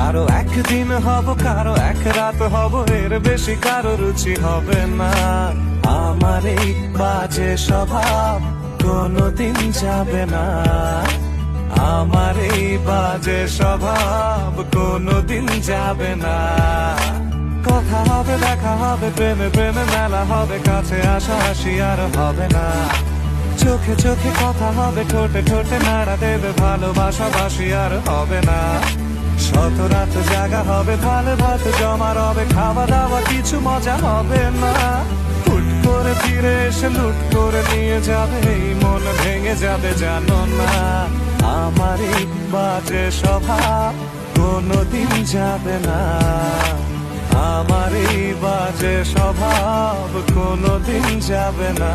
কারো একদিন হব, কারো এক রাত হব, এর বেশি কারো রুচি হবে না। আমার এই বাজে স্বভাব কোনোদিন যাবে না, আমার এই বাজে স্বভাব কোনোদিন যাবে না। কথা হবে, দেখা হবে, প্রেমে প্রেমে মেলা হবে, কাছে আসা হাসি আর হবে না। চোখে চোখে কথা হবে, ঠোঁটে ঠোঁটে নাড়া দেবে, ভালোবাসা বাসি আর হবে না। শত রাত জাগা হবে, ভালো ভাত জমা রবে, খাওয়া দাওয়া কিছু মজা হবে না। হুট করে ফিরে এসে লুট করে নিয়ে যাবে, এই মন ভেঙে যাবে জানো না। আমার এই বাজে স্বভাব কোনোদিন যাবে না, আমার এই বাজে স্বভাব কোনোদিন যাবে না।